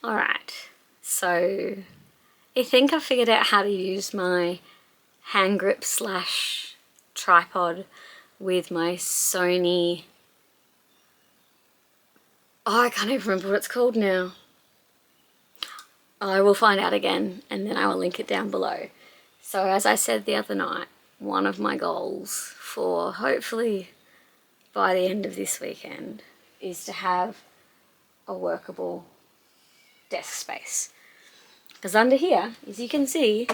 Alright, so I think I figured out how to use my hand grip slash tripod with my Sony, I can't even remember what it's called now. I will find out again and then I will link it down below. So as I said the other night, one of my goals for hopefully by the end of this weekend is to have a workable desk space. Because under here, as you can see,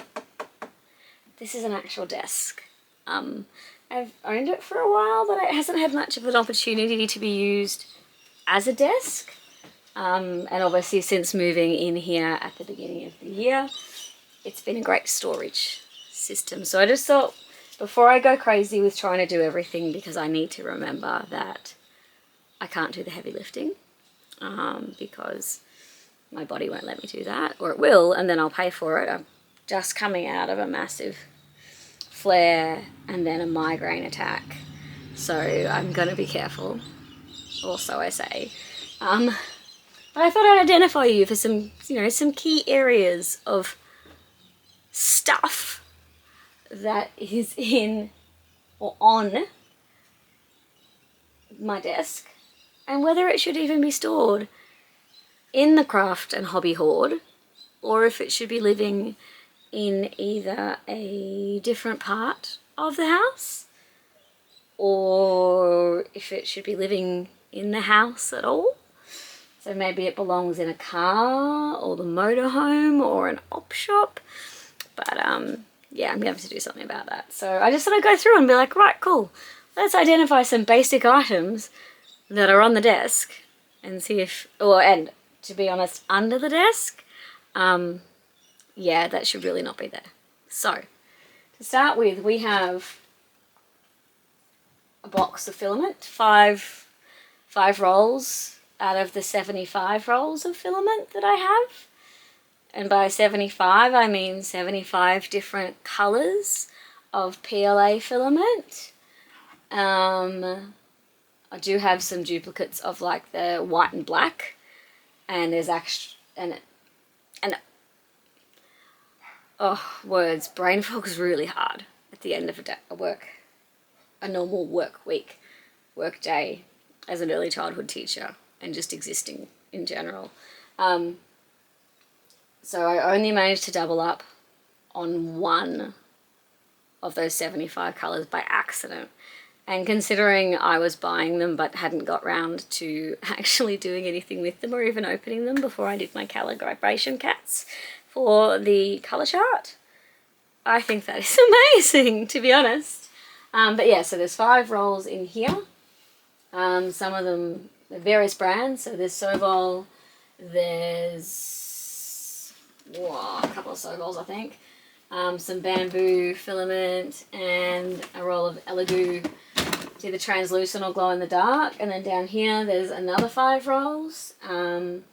this is an actual desk. I've owned it for a while, but it hasn't had much of an opportunity to be used as a desk. And obviously since moving in here at the beginning of the year, it's been a great storage system. So I just thought, before I go crazy with trying to do everything, because I need to remember that I can't do the heavy lifting, because my body won't let me do that, or it will, and then I'll pay for it. I'm just coming out of a massive flare and then a migraine attack, so I'm gonna be careful, or so I say. But I thought I'd identify you for some, some key areas of stuff that is in or on my desk, and whether it should even be stored in the craft and hobby hoard, or if it should be living in either a different part of the house, or if it should be living in the house at all. So maybe it belongs in a car or the motorhome or an op shop. But yeah, I'm going to have to do something about that. So I just thought I'd go through and be like, right, cool. Let's identify some basic items that are on the desk and see if, and to be honest, under the desk, yeah, that should really not be there. So to start with, we have a box of filament, five rolls out of the 75 rolls of filament that I have. And by 75, I mean 75 different colors of PLA filament. I do have some duplicates of like the white and black, and there's actually, words, brain fog's really hard at the end of a normal work week, work day as an early childhood teacher and just existing in general. So I only managed to double up on one of those 75 colours by accident. And considering I was buying them but hadn't got round to actually doing anything with them or even opening them before I did my calibration cats for the colour chart, I think that is amazing, to be honest. But yeah, so there's 5 rolls in here. Some of them, they're various brands. So there's Sobol, there's a couple of Sobols, I think. Some bamboo filament and a roll of Elegoo. It's either translucent or glow in the dark. And then down here there's another 5 rolls, and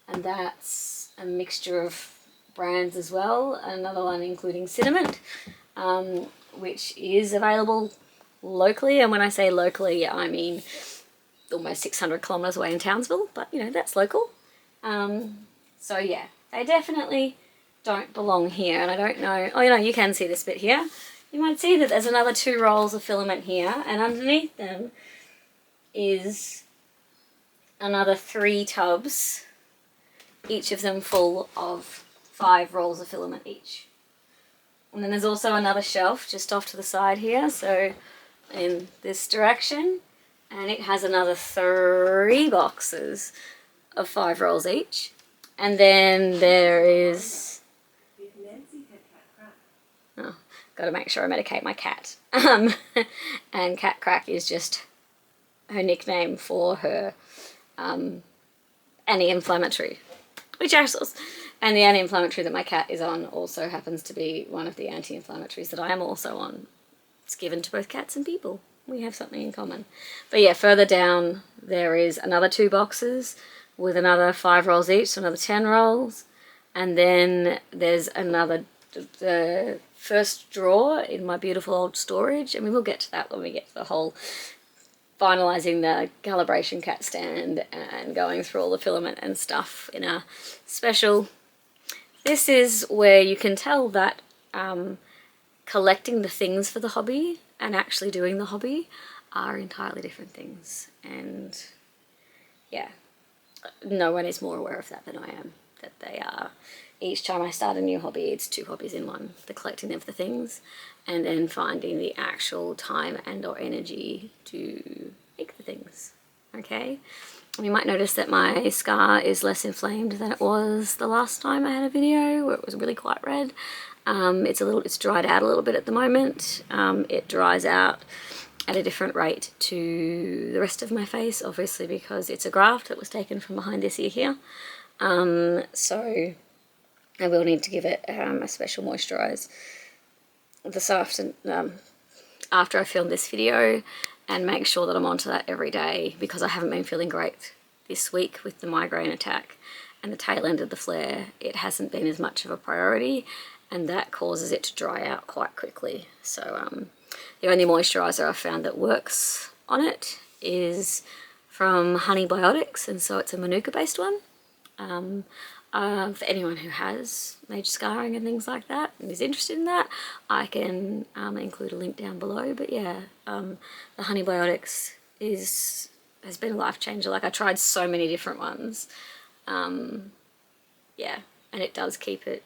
that's a mixture of brands as well. Another one including cinnamon, which is available locally, and when I say locally I mean almost 600 kilometers away in Townsville, but that's local. So yeah, they definitely don't belong here, and I don't know, you can see this bit here. You might see that there's another 2 rolls of filament here, and underneath them is another 3 tubs, each of them full of 5 rolls of filament each. And then there's also another shelf just off to the side here, so in this direction, and it has another 3 boxes of 5 rolls each. And then there is, got to make sure I medicate my cat. And Cat Crack is just her nickname for her anti-inflammatory, which actually, and the anti-inflammatory that my cat is on also happens to be one of the anti-inflammatories that I am also on. It's given to both cats and people. We have something in common. But yeah, further down there is another 2 boxes with another 5 rolls each, so another 10 rolls. And then there's the first drawer in my beautiful old storage. I mean, we'll get to that when we get to the whole finalising the calibration cat stand and going through all the filament and stuff in a special. This is where you can tell that collecting the things for the hobby and actually doing the hobby are entirely different things. And yeah, no one is more aware of that than I am, that they are. Each time I start a new hobby, it's 2 hobbies in one: the collecting of the things and then finding the actual time and or energy to make the things. Okay, you might notice that my scar is less inflamed than it was the last time I had a video where it was really quite red. It's dried out a little bit at the moment. It dries out at a different rate to the rest of my face, obviously because it's a graft that was taken from behind this ear here. So I will need to give it a special moisturise this afternoon, after I film this video, and make sure that I'm onto that every day, because I haven't been feeling great this week with the migraine attack and the tail end of the flare. It hasn't been as much of a priority, and that causes it to dry out quite quickly. So the only moisturiser I've found that works on it is from Honey Biotics, and so it's a Manuka based one. For anyone who has major scarring and things like that and is interested in that, I can include a link down below. But yeah, the Honey Biotics has been a life changer. Like, I tried so many different ones. Yeah, and it does keep it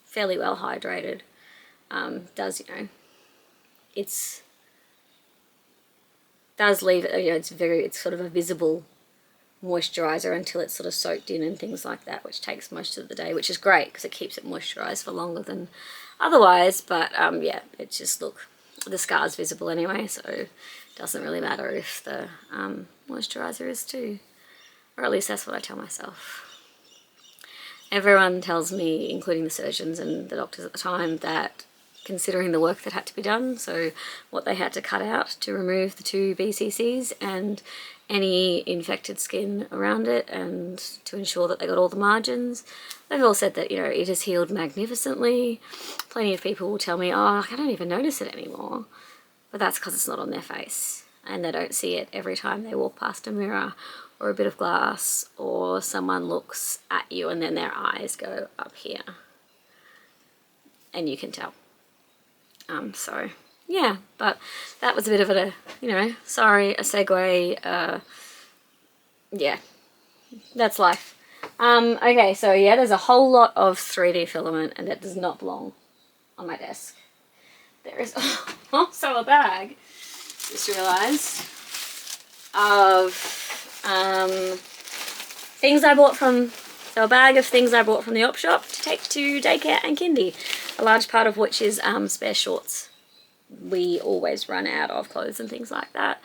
fairly well hydrated. Does, you know, does leave it, you know, it's sort of a visible moisturizer until it's sort of soaked in and things like that, which takes most of the day, which is great because it keeps it moisturized for longer than otherwise. But yeah, it's just, look, the scar's visible anyway, so it doesn't really matter if the moisturizer is too, or at least that's what I tell myself. Everyone tells me, including the surgeons and the doctors at the time, that considering the work that had to be done, so what they had to cut out to remove the 2 BCCs and any infected skin around it, and to ensure that they got all the margins, they've all said that, you know, it has healed magnificently. Plenty of people will tell me, oh, I don't even notice it anymore, but that's because it's not on their face and they don't see it every time they walk past a mirror or a bit of glass, or someone looks at you and then their eyes go up here and you can tell. So yeah, but that was a bit of a, you know, sorry, a segue. Yeah, that's life. Okay, so yeah, there's a whole lot of 3D filament, and it does not belong on my desk. There is also a bag, just realised, of things I bought from, so a bag of things I bought from the op shop to take to daycare and kindy, a large part of which is spare shorts. We always run out of clothes and things like that,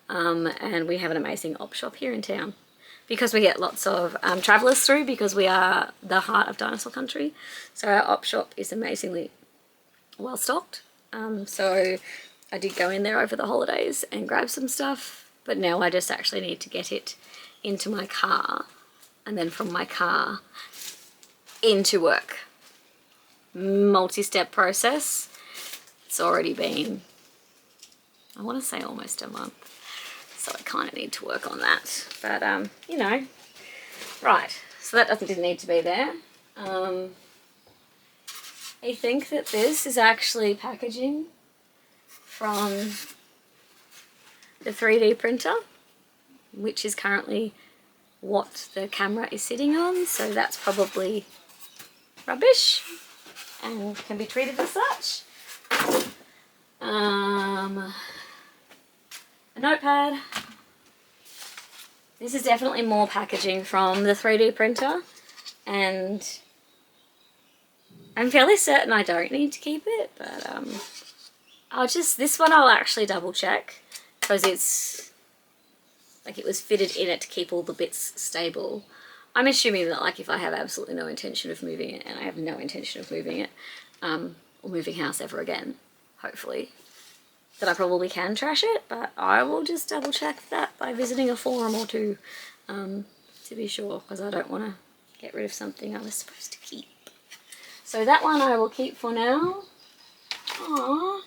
and we have an amazing op shop here in town because we get lots of travellers through, because we are the heart of dinosaur country. So our op shop is amazingly well stocked. So I did go in there over the holidays and grab some stuff, but now I just actually need to get it into my car and then from my car into work. Multi-step process. It's already been, I want to say, almost a month, so I kind of need to work on that, but you know, right, so that didn't need to be there. I think that this is actually packaging from the 3D printer, which is currently what the camera is sitting on, so that's probably rubbish and can be treated as such. A notepad. This is definitely more packaging from the 3D printer, and I'm fairly certain I don't need to keep it, but this one I'll actually double check, because it's like, it was fitted in it to keep all the bits stable. I'm assuming that, like, if I have absolutely no intention of moving it, and I have no intention of moving it, or moving house ever again, hopefully, that I probably can trash it, but I will just double check that by visiting a forum or two, to be sure, because I don't want to get rid of something I was supposed to keep. So that one I will keep for now. Aww.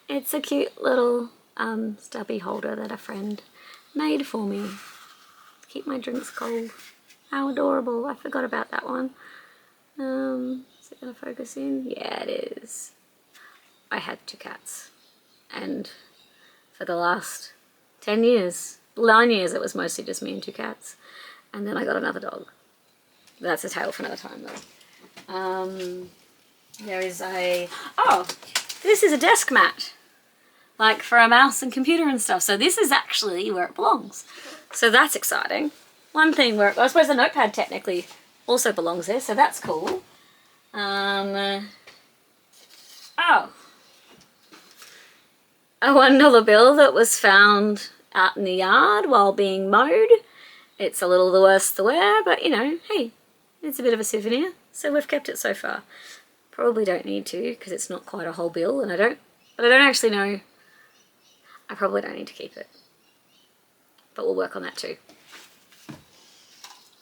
It's a cute little stubby holder that a friend made for me to keep my drinks cold. How adorable. I forgot about that one. Is it going to focus in? Yeah, it is. I had 2 cats, and for the last 10 years, 9 years, it was mostly just me and 2 cats, and then I got another dog. That's a tale for another time though. There is this is a desk mat, like for a mouse and computer and stuff, so this is actually where it belongs. So that's exciting. One thing where, I suppose the notepad technically also belongs there, so that's cool. A $1 bill that was found out in the yard while being mowed. It's a little the worse the wear, but you know, hey, it's a bit of a souvenir, so we've kept it so far. Probably don't need to because it's not quite a whole bill, and I don't actually know. I probably don't need to keep it, but we'll work on that too.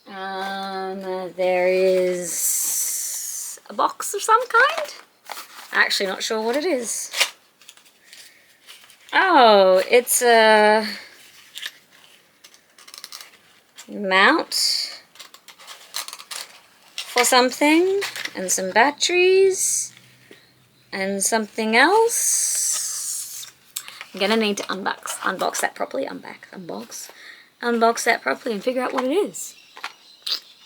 There is a box of some kind. Actually not sure what it is. Oh, it's a mount for something, and some batteries, and something else. I'm gonna need to unbox that properly, unbox that properly and figure out what it is.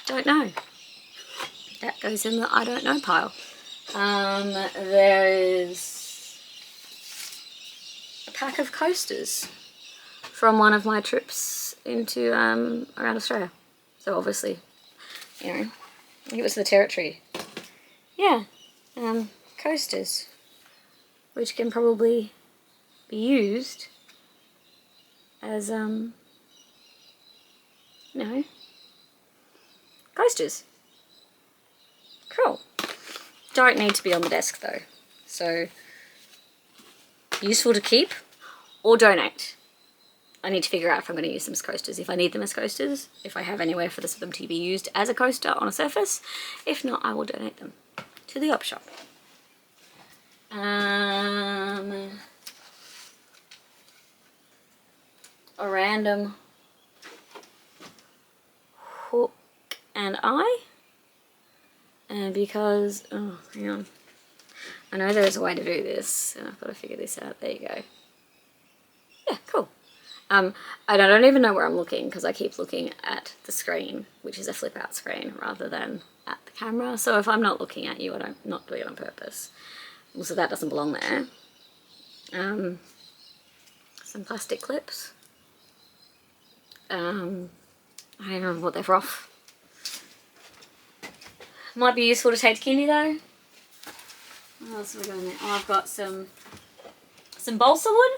Don't know. That goes in the I don't know pile. There is a pack of coasters from one of my trips into around Australia. So obviously, you know, I think it was the Territory. Yeah, coasters, which can probably be used as you know, coasters. Cool. Don't need to be on the desk though, so useful to keep or donate. I need to figure out if I'm going to use them as coasters, if I need them as coasters, if I have anywhere for them to be used as a coaster on a surface. If not, I will donate them to the op shop. A random hook and eye. And because, oh, hang on. I know there's a way to do this, and I've got to figure this out. There you go. Yeah, cool. I don't even know where I'm looking because I keep looking at the screen, which is a flip out screen, rather than at the camera. So if I'm not looking at you, I'm not doing it on purpose. Also, that doesn't belong there. Some plastic clips. I don't know what they're off. Might be useful to take to kindy though. What else have we got in there? Oh, I've got some balsa wood.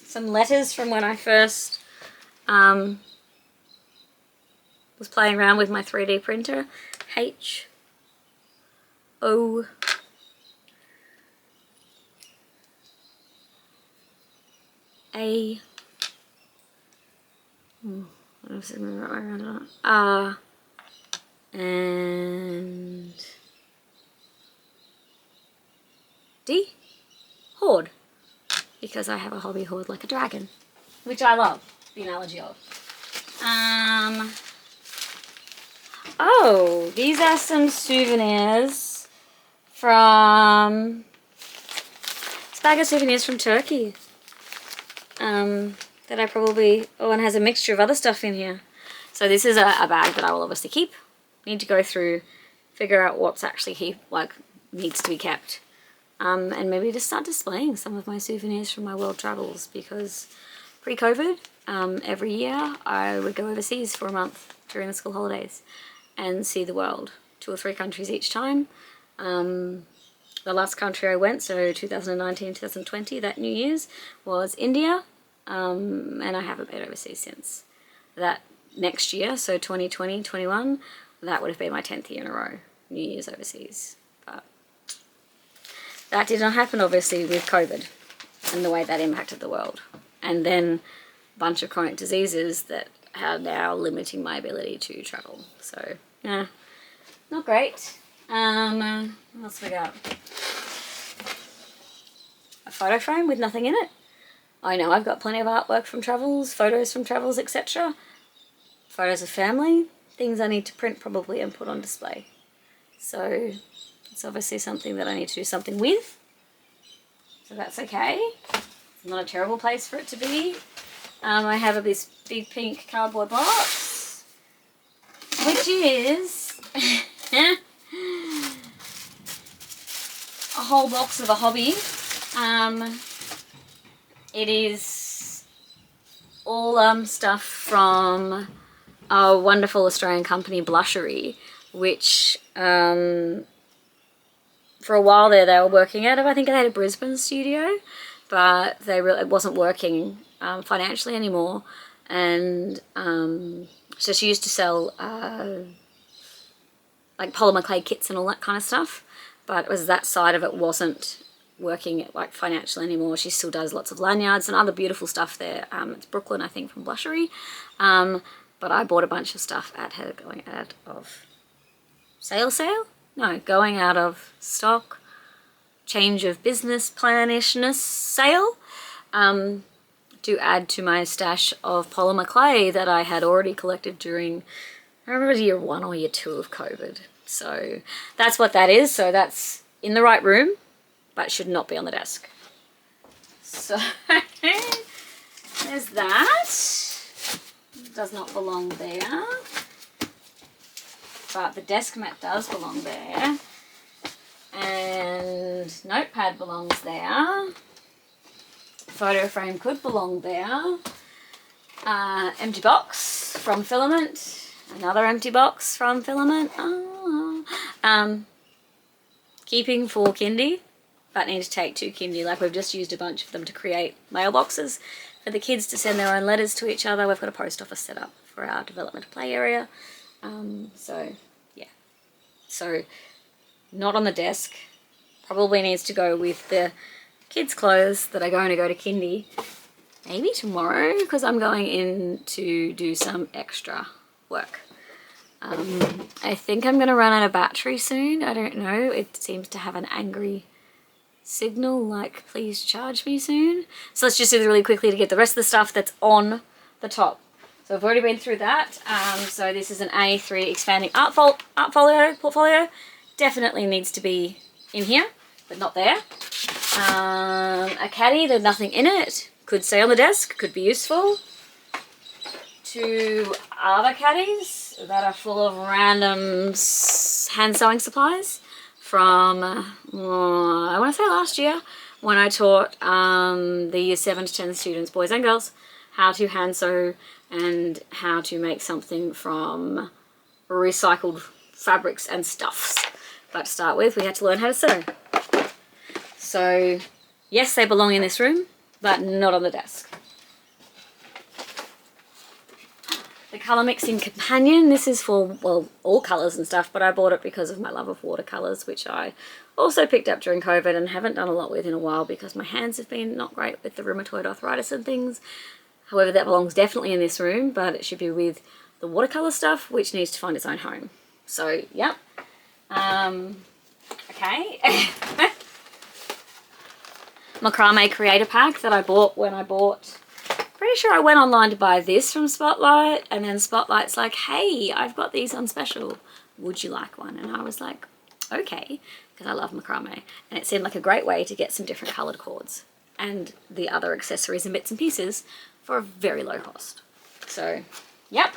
Some letters from when I first was playing around with my 3D printer. H-O A R and D. Hoard. Because I have a hobby hoard like a dragon, which I love the analogy of. Oh, these are some souvenirs from, it's a bag of souvenirs from Turkey. That I probably, oh, and has a mixture of other stuff in here. So this is a bag that I will obviously keep. Need to go through, figure out what's actually needs to be kept. And maybe just start displaying some of my souvenirs from my world travels, because pre-COVID, every year I would go overseas for a month during the school holidays and see the world, 2 or 3 countries each time. The last country I went, so 2019, 2020, that New Year's, was India, and I haven't been overseas since. That next year, so 2020, 21, that would have been my 10th year in a row, New Year's overseas. But that did not happen, obviously, with COVID and the way that impacted the world. And then a bunch of chronic diseases that are now limiting my ability to travel. So, yeah, not great. What else we got? photo frame with nothing in it. I know I've got plenty of artwork from travels, photos from travels, etc. Photos of family, things I need to print probably and put on display. So it's obviously something that I need to do something with. So that's okay. It's not a terrible place for it to be. I have this big pink cardboard box, which is a whole box of a hobby. It is all stuff from a wonderful Australian company, Blushery, which for a while there they were working out of, I think they had a Brisbane studio, but it wasn't working financially anymore. And so she used to sell like polymer clay kits and all that kind of stuff, but it was that side of it wasn't working like financially anymore. She still does lots of lanyards and other beautiful stuff there. It's Brooklyn, I think, from Blushery. But I bought a bunch of stuff at her going out of sale? No, going out of stock, change of business plan-ishness sale, to add to my stash of polymer clay that I had already collected during, I remember it was year 1 or year 2 of COVID. So that's what that is. So that's in the right room, but should not be on the desk. So there's that. Does not belong there. But the desk mat does belong there. And notepad belongs there. Photo frame could belong there. Empty box from Filament. Another empty box from Filament. Keeping 4 kindy, but need to take 2 kindy. Like, we've just used a bunch of them to create mailboxes for the kids to send their own letters to each other. We've got a post office set up for our development play area. So yeah, so not on the desk. Probably needs to go with the kids' clothes that are going to go to kindy maybe tomorrow, because I'm going in to do some extra work. I think I'm going to run out of battery soon. I don't know. It seems to have an angry signal like, please charge me soon. So let's just do this really quickly to get the rest of the stuff that's on the top. So I've already been through that. So this is an A3 expanding portfolio. Definitely needs to be in here, but not there. A caddy, there's nothing in it. Could stay on the desk, could be useful. 2 other caddies that are full of random hand sewing supplies from, I want to say last year, when I taught the year 7 to 10 students, boys and girls, how to hand sew and how to make something from recycled fabrics and stuffs. But to start with, we had to learn how to sew. So yes, they belong in this room, but not on the desk. The colour mixing companion, this is for, well, all colours and stuff, but I bought it because of my love of watercolours, which I also picked up during COVID and haven't done a lot with in a while because my hands have been not great with the rheumatoid arthritis and things. However, that belongs definitely in this room, but it should be with the watercolour stuff, which needs to find its own home. So, yep. Okay. Macrame Creator Pack that I bought when I bought, pretty sure I went online to buy this from Spotlight, and then Spotlight's like, hey, I've got these on special, would you like one? And I was like, okay, because I love macrame, and it seemed like a great way to get some different coloured cords and the other accessories and bits and pieces for a very low cost. So, yep.